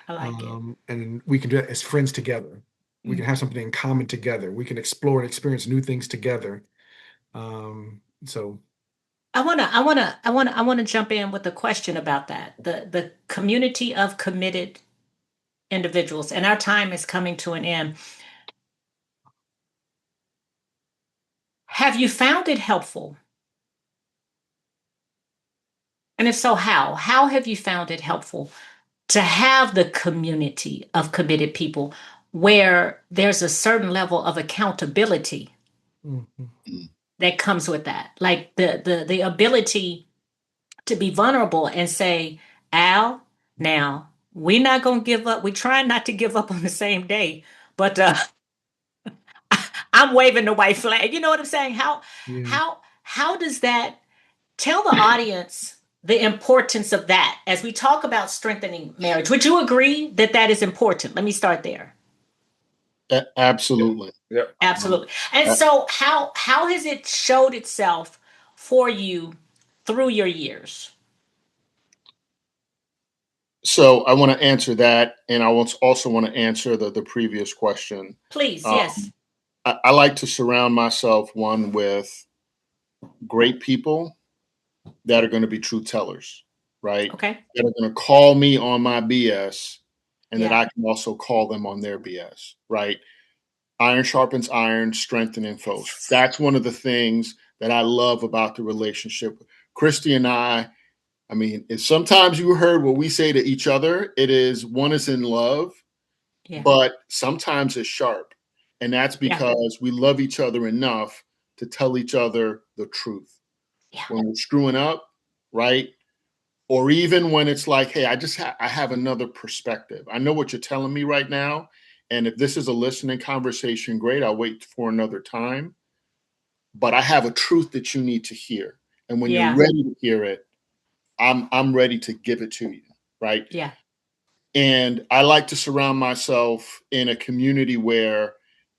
I like it. and we can do it as friends together. We can have Mhm. something in common together. We can explore and experience new things together. So I wanna jump in with a question about that. The community of committed individuals, and our time is coming to an end. Have you found it helpful? And if so, how? How have you found it helpful to have the community of committed people where there's a certain level of accountability mhm. that comes with that? Like the ability to be vulnerable and say, Al, now we're not gonna give up. We're trying not to give up on the same day, but I'm waving the white flag. You know what I'm saying? Yeah. How does that tell the audience the importance of that as we talk about strengthening marriage? Would you agree that that is important? Let me start there. Absolutely. Yeah. Absolutely. And Uh, so how has it showed itself for you through your years? So I want to answer that, and I also want to answer the previous question. Please, yes. Um, I like to surround myself with great people that are going to be true tellers, right? Okay. That are going to call me on my BS, and that Yeah. I can also call them on their BS, right? Iron sharpens iron, strengthening foes. That's one of the things that I love about the relationship. Christy and I mean, if sometimes you heard what we say to each other, it is one is in love, Yeah. but sometimes it's sharp. And that's Yeah. because we love each other enough to tell each other the truth. Yeah. When we're screwing up, right? Or even when it's like, hey, I have another perspective. I know what you're telling me right now. And if this is a listening conversation, great. I'll wait for another time. But I have a truth that you need to hear. And when you're Yeah. ready to hear it, I'm ready to give it to you. Right. Yeah. And I like to surround myself in a community where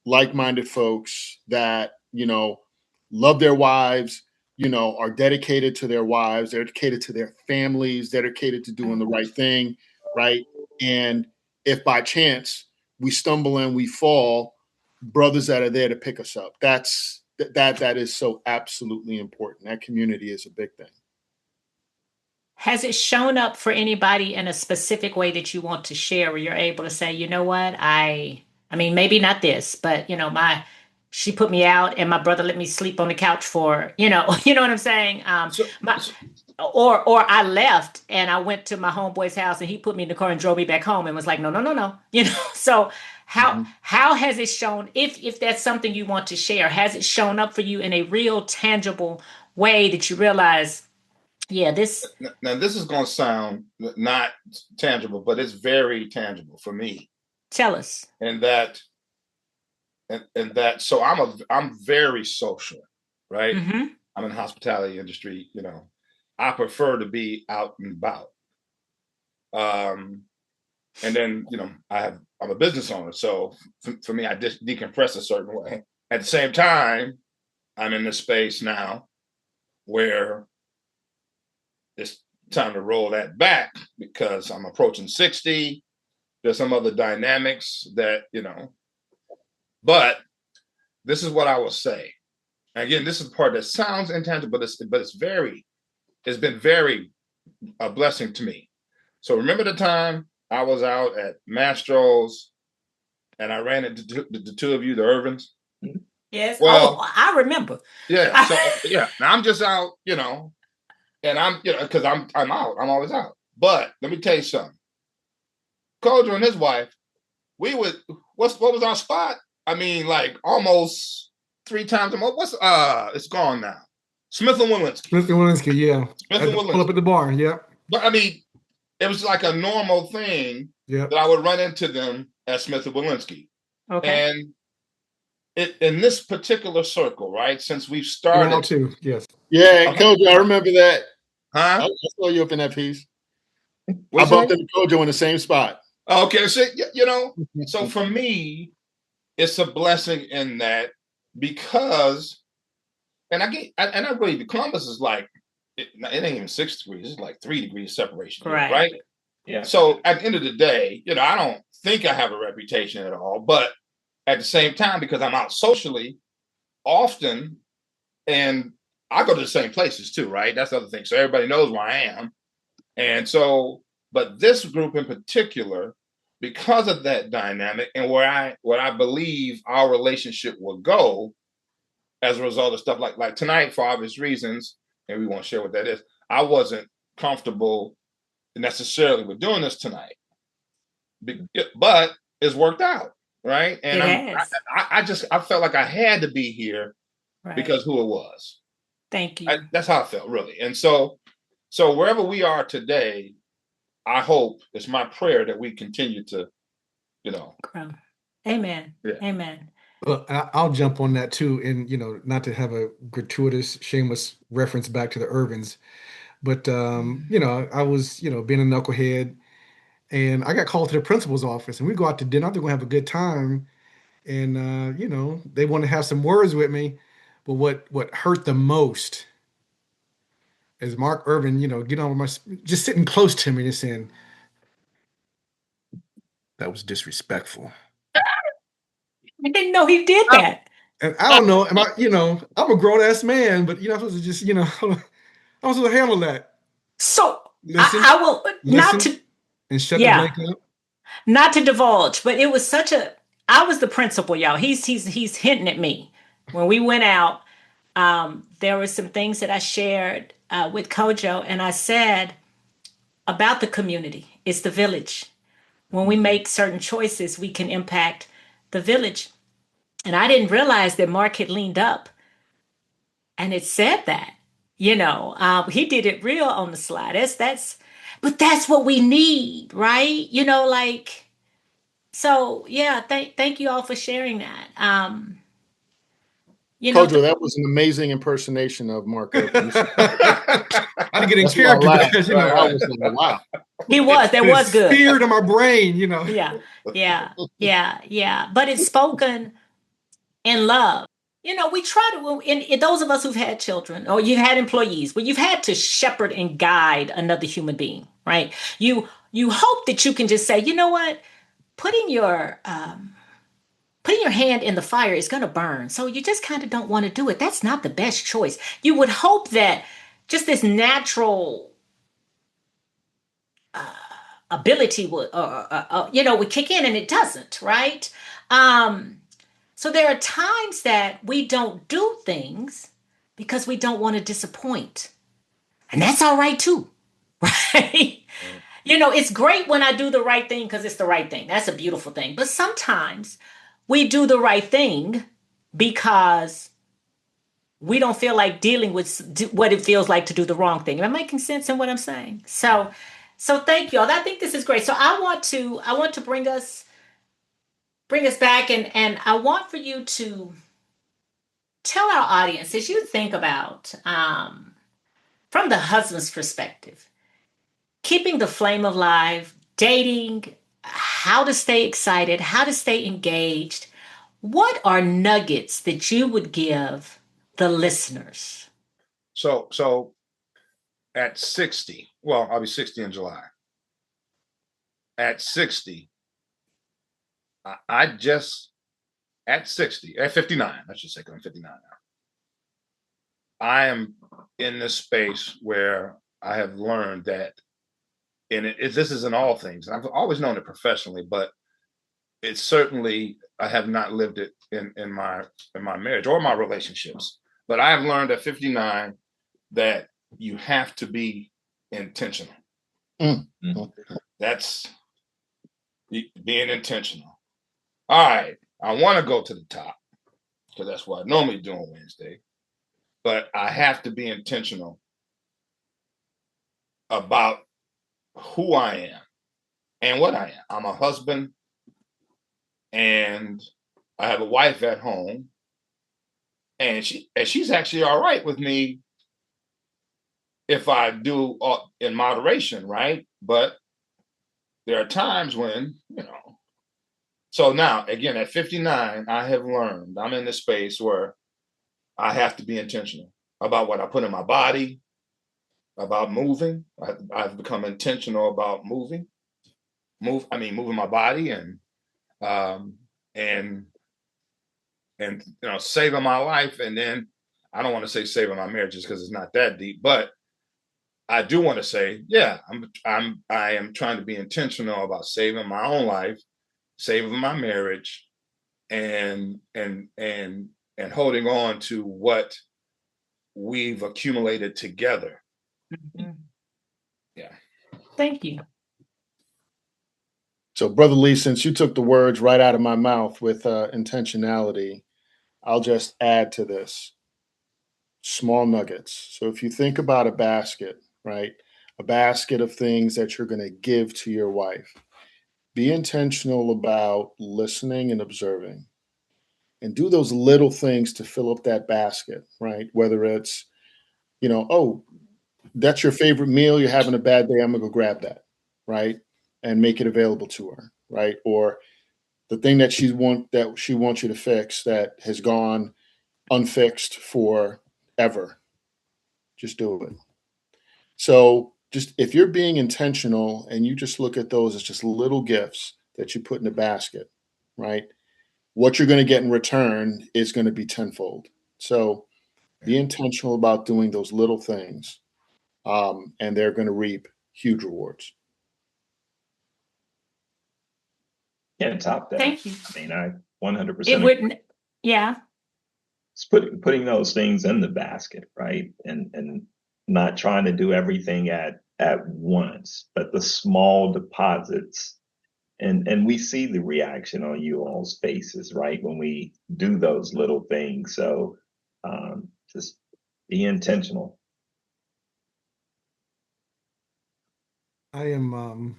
like-minded folks that, love their wives, are dedicated to their wives, dedicated to their families, dedicated to doing the right thing, right? And if by chance we stumble and we fall, brothers that are there to pick us up. That is so absolutely important. That community is a big thing. Has it shown up for anybody in a specific way that you want to share where you're able to say, you know what, I I mean, maybe not this, but she put me out and my brother let me sleep on the couch for, you know what I'm saying? So, My so or I left and I went to my homeboy's house and he put me in the car and drove me back home and was like, no, no, no, no. So Mhm. how has it shown, if that's something you want to share, has it shown up for you in a real tangible way that you realize, yeah, this now this is going to sound not tangible, but it's very tangible for me. tell us. And that, and that, so I'm very social, right? Mm-hmm. I'm in the hospitality industry. I prefer to be out and about. And then, I'm a business owner. So for me, I just decompress a certain way. At the same time, I'm in this space now where it's time to roll that back because I'm approaching 60. There's some other dynamics that, but this is what I will say. Again, this is the part that sounds intangible, but it's been very a blessing to me. So remember the time I was out at Mastro's and I ran into the two of you, the Irvins? Yes. Well, I remember. yeah. So yeah, now I'm just out, and I'm, because I'm out. I'm always out. But let me tell you something. Kojo and his wife, what was our spot? I mean, like almost 3 times a month. It's gone now. Smith and Walensky. Smith and Walensky, yeah. Smith Had and to pull up Walensky. at the bar, yeah. But I mean, it was like a normal thing Yeah. that I would run into them at Smith and Walensky. Okay. And in this particular circle, right, since we've Now started, too, yes. Yeah, Okay. Kojo, I remember that. huh? I saw you up in that piece. What's I bumped that? into Kojo in the same spot. Okay, so so for me, it's a blessing in that because, and I really, Columbus is like it ain't even 6 degrees; it's like 3 degrees separation, here, Right. right? Yeah. So at the end of the day, I don't think I have a reputation at all, but at the same time, because I'm out socially often, and I go to the same places too, right? That's the other thing. So everybody knows where I am, and so. But this group in particular, because of that dynamic and what I believe our relationship will go as a result of stuff like tonight, for obvious reasons, and we won't share what that is. I wasn't comfortable necessarily with doing this tonight, but it's worked out, right? And It has. I felt like I had to be here Right. because who it was. Thank you. That's how I felt, really. And so wherever we are today, I hope, it's my prayer that we continue to, Grow. Amen. Yeah. Amen. Well, I'll jump on that too, and not to have a gratuitous, shameless reference back to the Irvins, but I was, being a knucklehead, and I got called to the principal's office, and we go out to dinner. I think we're gonna have a good time, and they want to have some words with me, but what hurt the most is Mark Irvin, get on my, just sitting close to me and saying that was disrespectful. I didn't know he did that. And I don't know, I'm a grown ass man, but I'm supposed to just, I'm supposed to handle that. So Listen, I will not listen, to and shut yeah. the blank up. Not to divulge, but it was I was the principal, y'all. He's hinting at me. When we went out, there were some things that I shared with Kojo, and I said about the community. It's the village. When we make certain choices, we can impact the village. And I didn't realize that Mark had leaned up and it said that. He did it real on the slide. But that's what we need, right? So yeah, thank you all for sharing that. Kojo, that was an amazing impersonation of Mark Irvin. I had to get in That's why I character laughed. because, I was like, wow. that was good. Feared in my brain, Yeah. But it's spoken in love. We try to, in those of us who've had children or you've had employees, you've had to shepherd and guide another human being, right? You hope that you can just say, you know what, putting your hand in the fire is going to burn. So you just kind of don't want to do it. That's not the best choice. You would hope that just this natural ability would kick in, and it doesn't, right? So there are times that we don't do things because we don't want to disappoint. And that's all right too. Right? It's great when I do the right thing because it's the right thing. That's a beautiful thing. But sometimes we do the right thing because we don't feel like dealing with what it feels like to do the wrong thing. Am I making sense in what I'm saying? So thank you all. I think this is great. So I want to bring us back, and I want for you to tell our audience as you think about from the husband's perspective, keeping the flame alive, dating, how to stay excited, how to stay engaged. What are nuggets that you would give the listeners? So at 60, well, I'll be 60 in July. At 60, I just at 60, at 59, I should say, because I'm 59 now. I am in this space where I have learned that, and this is in all things. I've always known it professionally, but it's certainly I have not lived it in my marriage or my relationships. But I have learned at 59 that you have to be intentional. Mm. That's being intentional. All right, I want to go to the top because that's what I normally do on Wednesday, but I have to be intentional about who I am and what I am. I'm a husband, and I have a wife at home, and she's actually all right with me if I do in moderation, right? But there are times when, so now again at 59, I have learned I'm in this space where I have to be intentional about what I put in my body, about moving. I've become intentional about moving my body and saving my life. And then I don't want to say saving my marriage just because it's not that deep, but I do want to say, yeah, I am trying to be intentional about saving my own life, saving my marriage, and holding on to what we've accumulated together. Mm-hmm. Yeah. Thank you. So, Brother Lee, since you took the words right out of my mouth with intentionality, I'll just add to this small nuggets. So, if you think about a basket, right, a basket of things that you're going to give to your wife, be intentional about listening and observing and do those little things to fill up that basket, right? Whether it's, oh, that's your favorite meal, you're having a bad day, I'm going to go grab that, right? And make it available to her, right? Or the thing that she wants you to fix that has gone unfixed forever. Just do it. So just if you're being intentional and you just look at those as just little gifts that you put in a basket, right? What you're going to get in return is going to be tenfold. So be intentional about doing those little things, and they're going to reap huge rewards. Can't top that. Thank you. I mean, I 100%. It wouldn't, yeah. It's putting those things in the basket, right? And not trying to do everything at once, but the small deposits. And we see the reaction on you all's faces, right? When we do those little things. So just be intentional. I am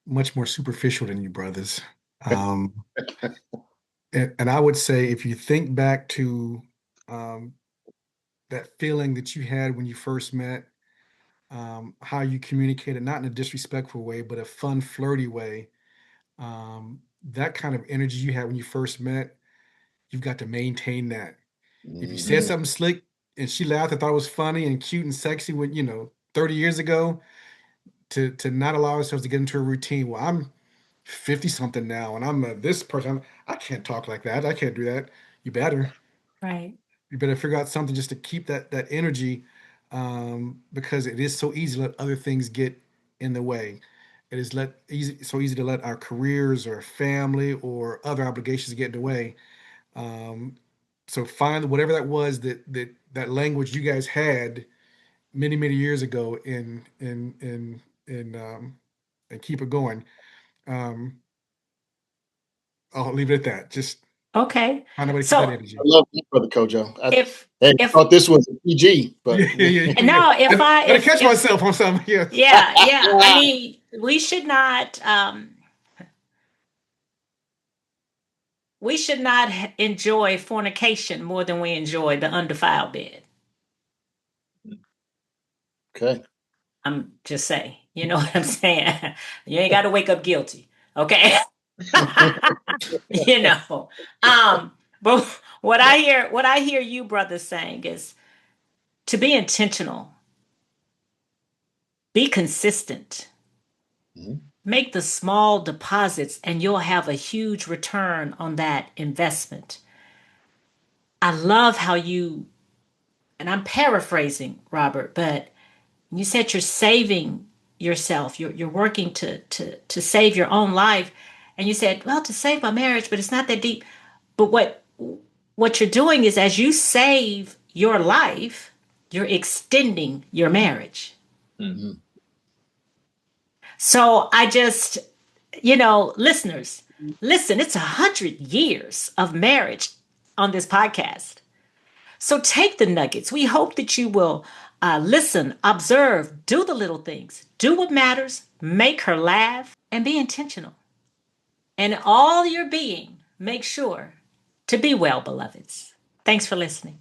much more superficial than you brothers. And I would say if you think back to that feeling that you had when you first met, how you communicated, not in a disrespectful way, but a fun, flirty way, that kind of energy you had when you first met, you've got to maintain that. If you said something slick and she laughed and thought it was funny and cute and sexy when, 30 years ago, to not allow ourselves to get into a routine. Well, I'm 50 something now and I'm this person. I can't talk like that. I can't do that. You better. Right. You better figure out something just to keep that energy, because it is so easy to let other things get in the way. it is so easy to let our careers or family or other obligations get in the way. So find whatever that was that language you guys had many years ago and keep it going. I'll leave it at that. Just Okay. find a way to keep So that energy. I love that, Brother Kojo. if I if thought this was a PG, but no, if I gotta if, catch if myself on something. Yeah. yeah, I mean, we should not enjoy fornication more than we enjoy the undefiled bed. okay. I'm just saying, you know what I'm saying? You ain't got to wake up guilty, okay? You know. But what I hear you brothers saying is to be intentional, be consistent, Mhm. make the small deposits, and you'll have a huge return on that investment. I love how you, and I'm paraphrasing, Robert, but you said you're saving yourself. You're working to save your own life. And you said, well, to save my marriage, but it's not that deep. But what you're doing is as you save your life, you're extending your marriage. Mhm. So I just, listeners, listen, it's 100 years of marriage on this podcast. So take the nuggets. We hope that you will listen, observe, do the little things, do what matters, make her laugh, and be intentional. And all your being, make sure to be well, beloveds. Thanks for listening.